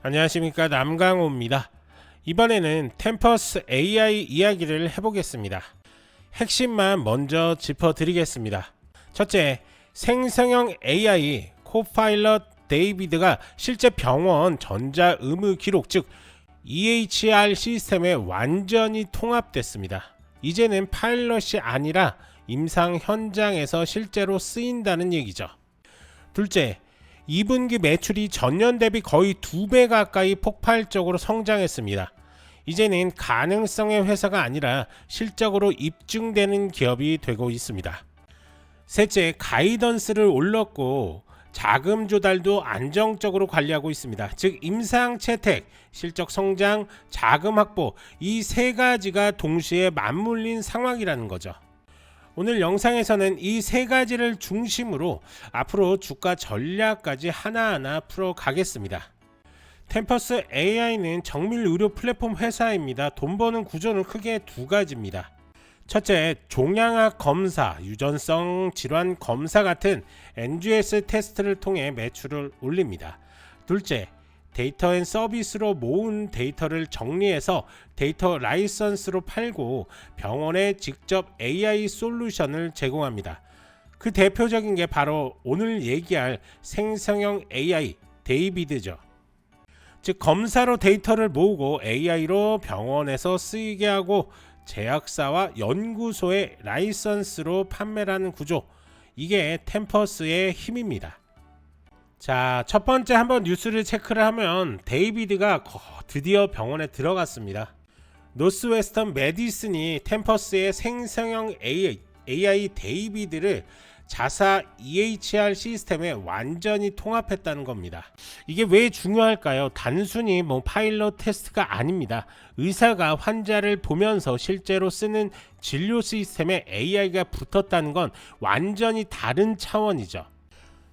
안녕하십니까, 남강호입니다. 이번에는 템퍼스 AI 이야기를 해보겠습니다. 핵심만 먼저 짚어드리겠습니다. 첫째, 생성형 AI 코파일럿 데이비드가 실제 병원 전자 의무 기록 즉 EHR 시스템에 완전히 통합됐습니다. 이제는 파일럿이 아니라 임상 현장에서 실제로 쓰인다는 얘기죠. 둘째, 2분기 매출이 전년 대비 거의 2배 가까이 폭발적으로 성장했습니다. 이제는 가능성의 회사가 아니라 실적으로 입증되는 기업이 되고 있습니다. 셋째, 가이던스를 올렸고 자금 조달도 안정적으로 관리하고 있습니다. 즉 임상 채택, 실적 성장, 자금 확보 이 세 가지가 동시에 맞물린 상황이라는 거죠. 오늘 영상에서는 이 세 가지를 중심으로 앞으로 주가 전략까지 하나하나 풀어가겠습니다. 템퍼스 AI는 정밀 의료 플랫폼 회사입니다. 돈 버는 구조는 크게 두 가지입니다. 첫째, 종양학 검사, 유전성 질환 검사 같은 NGS 테스트를 통해 매출을 올립니다. 둘째, 데이터 앤 서비스로 모은 데이터를 정리해서 데이터 라이선스로 팔고 병원에 직접 AI 솔루션을 제공합니다. 그 대표적인 게 바로 오늘 얘기할 생성형 AI 데이비드죠. 즉 검사로 데이터를 모으고 AI로 병원에서 쓰이게 하고 제약사와 연구소의 라이선스로 판매를 하는 구조, 이게 템퍼스의 힘입니다. 자, 첫 번째 한번 뉴스를 체크를 하면 데이비드가 드디어 병원에 들어갔습니다. 노스웨스턴 메디슨이 템퍼스의 생성형 AI 데이비드를 자사 EHR 시스템에 완전히 통합했다는 겁니다. 이게 왜 중요할까요? 단순히 파일럿 테스트가 아닙니다. 의사가 환자를 보면서 실제로 쓰는 진료 시스템에 AI가 붙었다는 건 완전히 다른 차원이죠.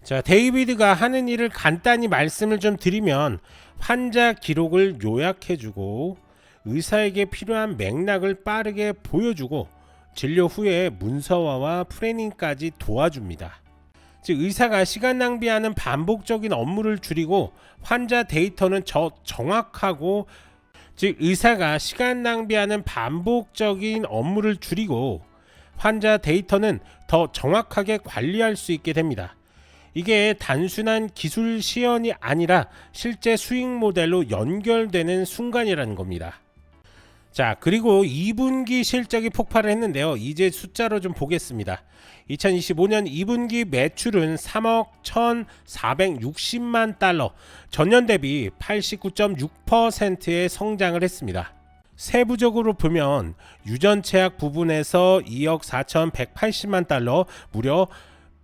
자, 데이비드가 하는 일을 간단히 말씀을 좀 드리면 환자 기록을 요약해주고 의사에게 필요한 맥락을 빠르게 보여주고 진료 후에 문서화와 프레닝까지 도와줍니다. 즉 의사가 시간 낭비하는 반복적인 업무를 줄이고 환자 데이터는 정확하고 즉 의사가 시간 낭비하는 반복적인 업무를 줄이고 환자 데이터는 더 정확하게 관리할 수 있게 됩니다. 이게 단순한 기술 시연이 아니라 실제 수익 모델로 연결되는 순간이라는 겁니다. 자, 그리고 2분기 실적이 폭발을 했는데요. 이제 숫자로 좀 보겠습니다. 2025년 2분기 매출은 3억 1,460만 달러, 전년 대비 89.6%의 성장을 했습니다. 세부적으로 보면 유전체약 부분에서 2억 4,180만 달러, 무려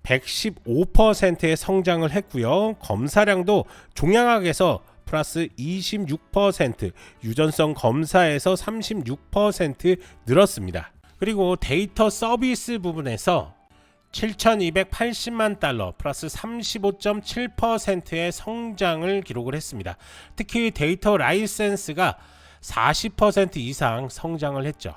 115%의 성장을 했고요. 검사량도 종양학에서 플러스 26%, 유전성 검사에서 36% 늘었습니다. 그리고 데이터 서비스 부분에서 7,280만 달러 플러스 35.7%의 성장을 기록을 했습니다. 특히 데이터 라이센스가 40% 이상 성장을 했죠.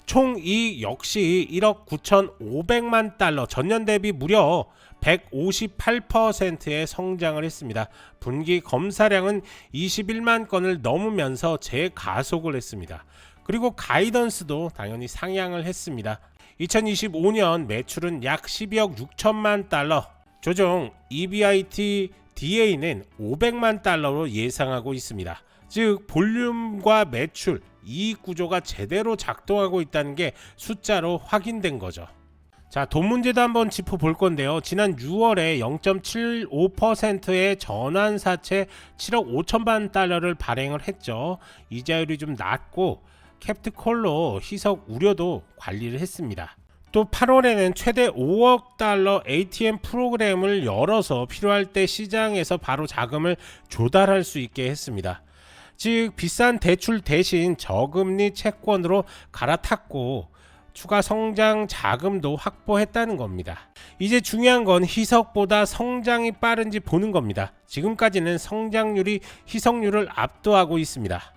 총이익 역시 1억 9,500만 달러, 전년 대비 무려 158%의 성장을 했습니다. 분기 검사량은 21만 건을 넘으면서 재가속을 했습니다. 그리고 가이던스도 당연히 상향을 했습니다. 2025년 매출은 약 12억 6천만 달러, 조정 EBITDA는 500만 달러로 예상하고 있습니다. 즉 볼륨과 매출, 이익 구조가 제대로 작동하고 있다는 게 숫자로 확인된 거죠. 자, 돈 문제도 한번 짚어볼 건데요. 지난 6월에 0.75%의 전환사채 7억 5천만 달러를 발행을 했죠. 이자율이 좀 낮고 캡트콜로 희석 우려도 관리를 했습니다. 또 8월에는 최대 5억 달러 ATM 프로그램을 열어서 필요할 때 시장에서 바로 자금을 조달할 수 있게 했습니다. 즉 비싼 대출 대신 저금리 채권으로 갈아탔고 추가 성장 자금도 확보했다는 겁니다. 이제 중요한 건 희석보다 성장이 빠른지 보는 겁니다. 지금까지는 성장률이 희석률을 압도하고 있습니다.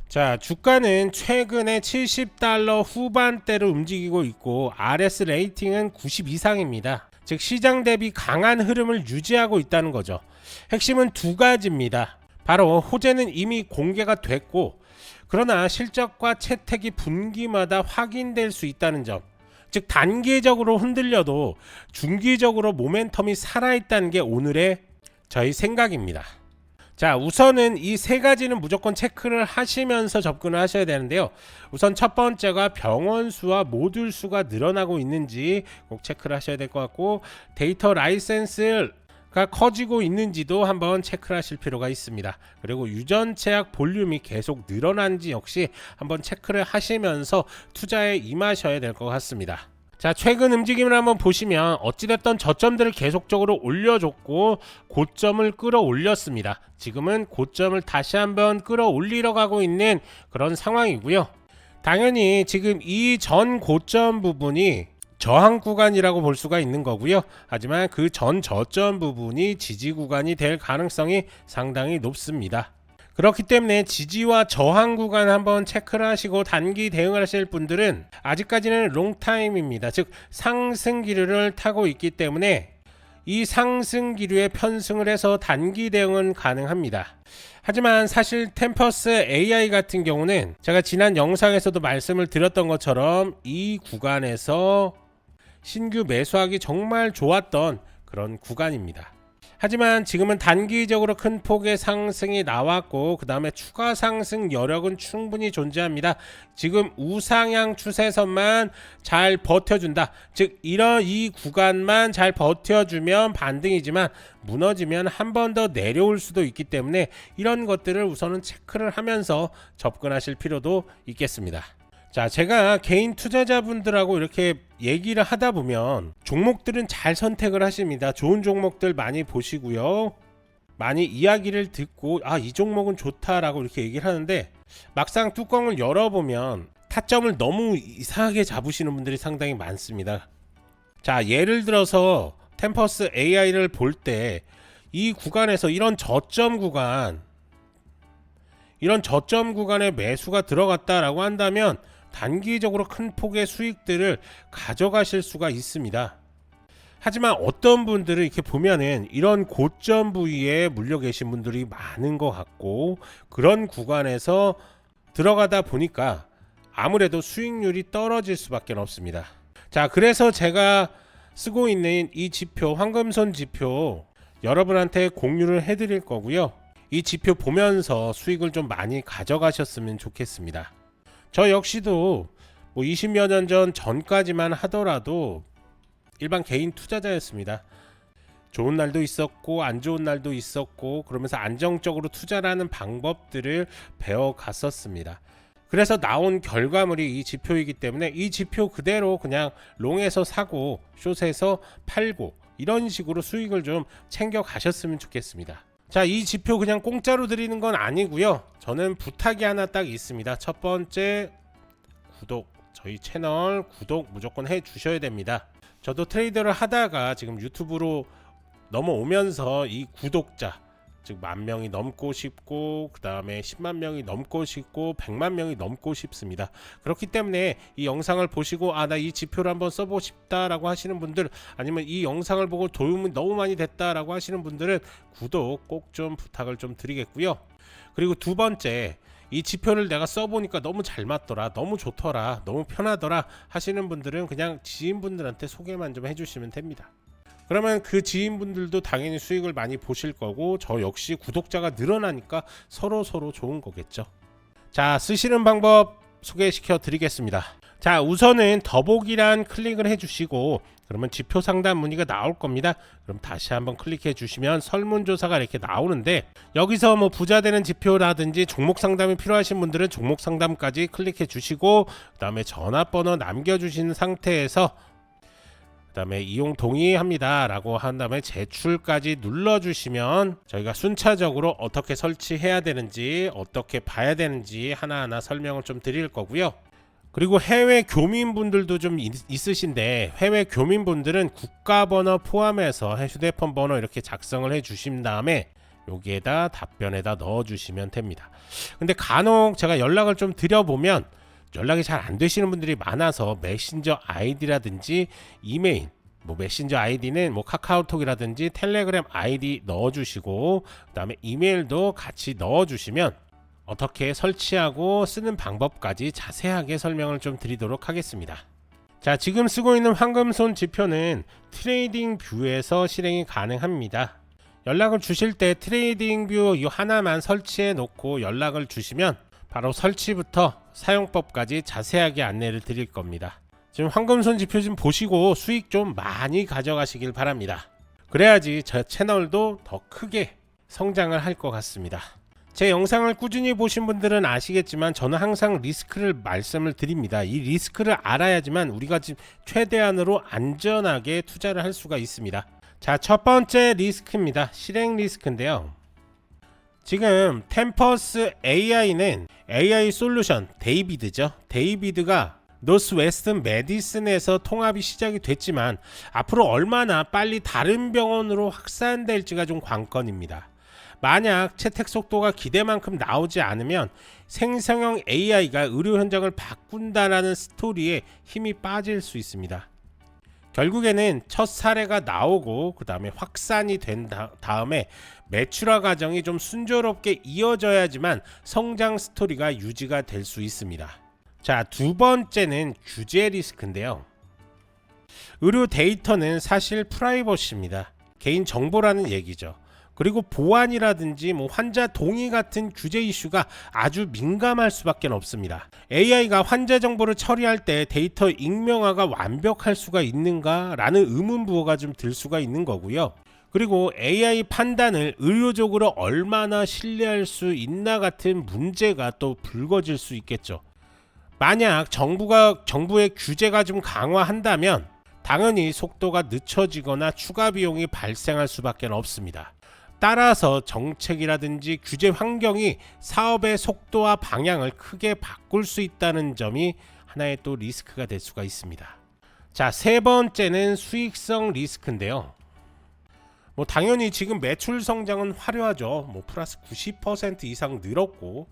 자, 주가는 최근에 70달러 후반대로 움직이고 있고 RS 레이팅은 90 이상입니다. 즉 시장 대비 강한 흐름을 유지하고 있다는 거죠. 핵심은 두 가지입니다. 바로 호재는 이미 공개가 됐고, 그러나 실적과 채택이 분기마다 확인될 수 있다는 점, 즉 단기적으로 흔들려도 중기적으로 모멘텀이 살아있다는 게 오늘의 저희 생각입니다. 자, 우선은 이 세 가지는 무조건 체크를 하시면서 접근을 하셔야 되는데요. 우선 첫 번째가 병원 수와 모듈 수가 늘어나고 있는지 꼭 체크를 하셔야 될 것 같고, 데이터 라이센스가 커지고 있는지도 한번 체크를 하실 필요가 있습니다. 그리고 유전체약 볼륨이 계속 늘어난지 역시 한번 체크를 하시면서 투자에 임하셔야 될 것 같습니다. 자, 최근 움직임을 한번 보시면 어찌됐던 저점들을 계속적으로 올려줬고 고점을 끌어올렸습니다. 지금은 고점을 다시 한번 끌어올리러 가고 있는 그런 상황이고요. 당연히 지금 이 전 고점 부분이 저항 구간이라고 볼 수가 있는 거고요. 하지만 그 전 저점 부분이 지지 구간이 될 가능성이 상당히 높습니다. 그렇기 때문에 지지와 저항 구간 한번 체크를 하시고 단기 대응을 하실 분들은 아직까지는 롱타임입니다. 즉 상승 기류를 타고 있기 때문에 이 상승 기류에 편승을 해서 단기 대응은 가능합니다. 하지만 사실 템퍼스 AI 같은 경우는 제가 지난 영상에서도 말씀을 드렸던 것처럼 이 구간에서 신규 매수하기 정말 좋았던 그런 구간입니다. 하지만 지금은 단기적으로 큰 폭의 상승이 나왔고 그 다음에 추가 상승 여력은 충분히 존재합니다. 지금 우상향 추세선만 잘 버텨준다. 즉 이런 이 구간만 잘 버텨주면 반등이지만 무너지면 한 번 더 내려올 수도 있기 때문에 이런 것들을 우선은 체크를 하면서 접근하실 필요도 있겠습니다. 자, 제가 개인 투자자분들하고 이렇게 얘기를 하다 보면 종목들은 잘 선택을 하십니다. 좋은 종목들 많이 보시고요. 많이 이야기를 듣고 이 종목은 좋다라고 이렇게 얘기를 하는데 막상 뚜껑을 열어보면 타점을 너무 이상하게 잡으시는 분들이 상당히 많습니다. 자, 예를 들어서 템퍼스 AI를 볼 때 이 구간에서 이런 저점 구간에 매수가 들어갔다라고 한다면 단기적으로 큰 폭의 수익들을 가져가실 수가 있습니다. 하지만 어떤 분들은 이렇게 보면은 이런 고점 부위에 물려 계신 분들이 많은 것 같고 그런 구간에서 들어가다 보니까 아무래도 수익률이 떨어질 수밖에 없습니다. 자, 그래서 제가 쓰고 있는 이 지표, 황금선 지표 여러분한테 공유를 해드릴 거고요. 이 지표 보면서 수익을 좀 많이 가져가셨으면 좋겠습니다. 저 역시도 20여 년 전까지만 하더라도 일반 개인 투자자였습니다. 좋은 날도 있었고 안 좋은 날도 있었고 그러면서 안정적으로 투자라는 방법들을 배워갔었습니다. 그래서 나온 결과물이 이 지표이기 때문에 이 지표 그대로 그냥 롱에서 사고 숏에서 팔고 이런 식으로 수익을 좀 챙겨 가셨으면 좋겠습니다. 자, 이 지표 그냥 공짜로 드리는 건 아니고요. 저는 부탁이 하나 딱 있습니다. 첫 번째, 저희 채널 구독 무조건 해 주셔야 됩니다. 저도 트레이더를 하다가 지금 유튜브로 넘어오면서 이 구독자, 즉 10,000명이 넘고 싶고 그 다음에 10만 명이 넘고 싶고 100만 명이 넘고 싶습니다. 그렇기 때문에 이 영상을 보시고 나 이 지표를 한번 써보고 싶다라고 하시는 분들, 아니면 이 영상을 보고 도움이 너무 많이 됐다라고 하시는 분들은 구독 꼭 좀 부탁을 좀 드리겠고요. 그리고 두 번째, 이 지표를 내가 써보니까 너무 잘 맞더라, 너무 좋더라, 너무 편하더라 하시는 분들은 그냥 지인분들한테 소개만 좀 해주시면 됩니다. 그러면 그 지인분들도 당연히 수익을 많이 보실 거고 저 역시 구독자가 늘어나니까 서로 좋은 거겠죠. 자, 쓰시는 방법 소개시켜 드리겠습니다. 자, 우선은 더보기란 클릭을 해주시고 그러면 지표 상담 문의가 나올 겁니다. 그럼 다시 한번 클릭해 주시면 설문조사가 이렇게 나오는데 여기서 부자 되는 지표라든지 종목 상담이 필요하신 분들은 종목 상담까지 클릭해 주시고 그 다음에 전화번호 남겨주신 상태에서 그 다음에 이용 동의합니다 라고 한 다음에 제출까지 눌러주시면 저희가 순차적으로 어떻게 설치해야 되는지 어떻게 봐야 되는지 하나하나 설명을 좀 드릴 거고요. 그리고 해외 교민분들도 좀 있으신데 해외 교민분들은 국가번호 포함해서 휴대폰 번호 이렇게 작성을 해 주신 다음에 여기에다 답변에다 넣어 주시면 됩니다. 근데 간혹 제가 연락을 좀 드려보면 연락이 잘 안 되시는 분들이 많아서 메신저 아이디라든지 이메일 뭐 메신저 아이디는 뭐 카카오톡이라든지 텔레그램 아이디 넣어주시고 그 다음에 이메일도 같이 넣어주시면 어떻게 설치하고 쓰는 방법까지 자세하게 설명을 좀 드리도록 하겠습니다. 자, 지금 쓰고 있는 황금손 지표는 트레이딩 뷰에서 실행이 가능합니다. 연락을 주실 때 트레이딩 뷰 이 하나만 설치해 놓고 연락을 주시면 바로 설치부터 사용법까지 자세하게 안내를 드릴 겁니다. 지금 황금손 지표 좀 보시고 수익 좀 많이 가져가시길 바랍니다. 그래야지 저 채널도 더 크게 성장을 할 것 같습니다. 제 영상을 꾸준히 보신 분들은 아시겠지만 저는 항상 리스크를 말씀을 드립니다. 이 리스크를 알아야지만 우리가 지금 최대한으로 안전하게 투자를 할 수가 있습니다. 자, 첫 번째 리스크입니다. 실행 리스크인데요. 지금 템퍼스 AI는 AI 솔루션 데이비드죠. 데이비드가 노스웨스턴 메디슨에서 통합이 시작이 됐지만 앞으로 얼마나 빨리 다른 병원으로 확산될지가 좀 관건입니다. 만약 채택 속도가 기대만큼 나오지 않으면 생성형 AI가 의료 현장을 바꾼다라는 스토리에 힘이 빠질 수 있습니다. 결국에는 첫 사례가 나오고 그 다음에 확산이 된 다음에 매출화 과정이 좀 순조롭게 이어져야지만 성장 스토리가 유지가 될 수 있습니다. 자, 두 번째는 규제 리스크인데요. 의료 데이터는 사실 프라이버시입니다. 개인 정보라는 얘기죠. 그리고 보안이라든지 뭐 환자 동의 같은 규제 이슈가 아주 민감할 수밖에 없습니다. AI가 환자 정보를 처리할 때 데이터 익명화가 완벽할 수가 있는가 라는 의문부호가 좀 들 수가 있는 거고요. 그리고 AI 판단을 의료적으로 얼마나 신뢰할 수 있나 같은 문제가 또 불거질 수 있겠죠. 만약 정부의 규제가 좀 강화한다면 당연히 속도가 늦춰지거나 추가 비용이 발생할 수밖에 없습니다. 따라서 정책이라든지 규제 환경이 사업의 속도와 방향을 크게 바꿀 수 있다는 점이 하나의 또 리스크가 될 수가 있습니다. 자, 세 번째는 수익성 리스크인데요. 뭐 당연히 지금 매출 성장은 화려하죠. 뭐 플러스 90% 이상 늘었고,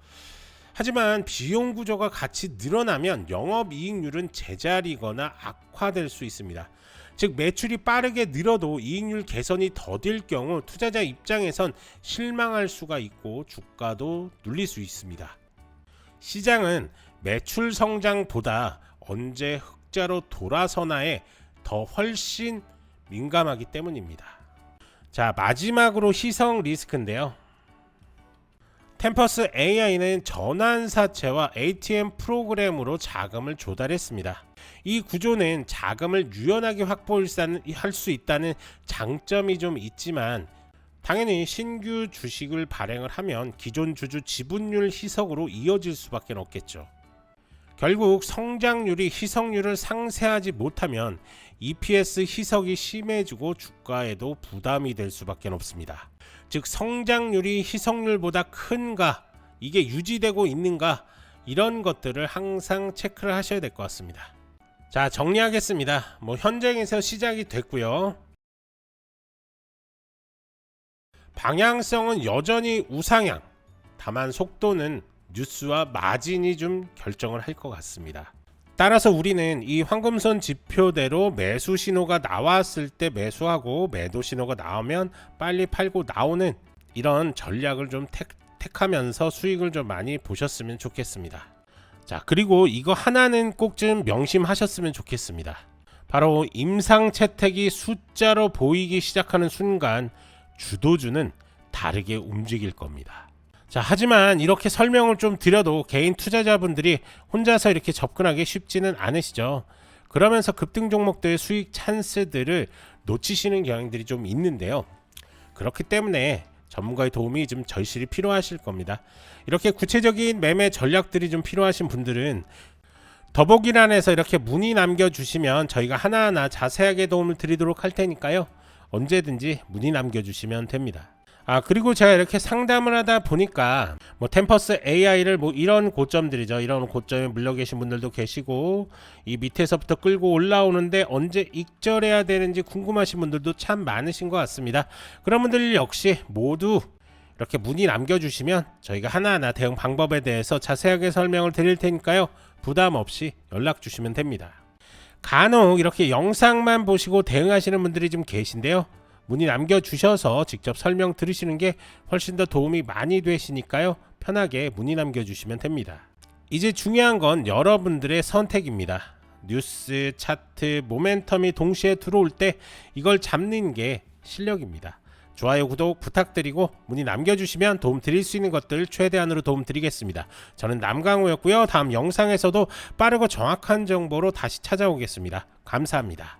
하지만 비용 구조가 같이 늘어나면 영업이익률은 제자리거나 악화될 수 있습니다. 즉 매출이 빠르게 늘어도 이익률 개선이 더딜 경우 투자자 입장에선 실망할 수가 있고 주가도 눌릴 수 있습니다. 시장은 매출 성장보다 언제 흑자로 돌아서나에 더 훨씬 민감하기 때문입니다. 자, 마지막으로 희석 리스크인데요. 템퍼스 AI는 전환사채와 ATM 프로그램으로 자금을 조달했습니다. 이 구조는 자금을 유연하게 확보할 수 있다는 장점이 좀 있지만 당연히 신규 주식을 발행을 하면 기존 주주 지분율 희석으로 이어질 수밖에 없겠죠. 결국 성장률이 희석률을 상쇄하지 못하면 EPS 희석이 심해지고 주가에도 부담이 될 수밖에 없습니다. 즉 성장률이 희석률보다 큰가, 이게 유지되고 있는가, 이런 것들을 항상 체크를 하셔야 될 것 같습니다. 자, 정리하겠습니다. 뭐 현장에서 시작이 됐고요. 방향성은 여전히 우상향. 다만 속도는 뉴스와 마진이 좀 결정을 할 것 같습니다. 따라서 우리는 이 황금선 지표대로 매수 신호가 나왔을 때 매수하고 매도 신호가 나오면 빨리 팔고 나오는 이런 전략을 좀 택하면서 수익을 좀 많이 보셨으면 좋겠습니다. 자, 그리고 이거 하나는 꼭 좀 명심하셨으면 좋겠습니다. 바로 임상 채택이 숫자로 보이기 시작하는 순간 주도주는 다르게 움직일 겁니다. 자, 하지만 이렇게 설명을 좀 드려도 개인 투자자분들이 혼자서 이렇게 접근하기 쉽지는 않으시죠. 그러면서 급등 종목들의 수익 찬스들을 놓치시는 경향들이 좀 있는데요. 그렇기 때문에 전문가의 도움이 좀 절실히 필요하실 겁니다. 이렇게 구체적인 매매 전략들이 좀 필요하신 분들은 더보기란에서 이렇게 문의 남겨주시면 저희가 하나하나 자세하게 도움을 드리도록 할 테니까요. 언제든지 문의 남겨주시면 됩니다. 그리고 제가 이렇게 상담을 하다 보니까 뭐 템퍼스 AI를 뭐 이런 고점들이죠. 이런 고점에 물려 계신 분들도 계시고 이 밑에서부터 끌고 올라오는데 언제 익절해야 되는지 궁금하신 분들도 참 많으신 것 같습니다. 그런 분들 역시 모두 이렇게 문의 남겨주시면 저희가 하나하나 대응 방법에 대해서 자세하게 설명을 드릴 테니까요. 부담 없이 연락 주시면 됩니다. 간혹 이렇게 영상만 보시고 대응하시는 분들이 좀 계신데요. 문의 남겨주셔서 직접 설명 들으시는 게 훨씬 더 도움이 많이 되시니까요. 편하게 문의 남겨주시면 됩니다. 이제 중요한 건 여러분들의 선택입니다. 뉴스, 차트, 모멘텀이 동시에 들어올 때 이걸 잡는 게 실력입니다. 좋아요, 구독 부탁드리고 문의 남겨주시면 도움 드릴 수 있는 것들 최대한으로 도움 드리겠습니다. 저는 남강호였고요. 다음 영상에서도 빠르고 정확한 정보로 다시 찾아오겠습니다. 감사합니다.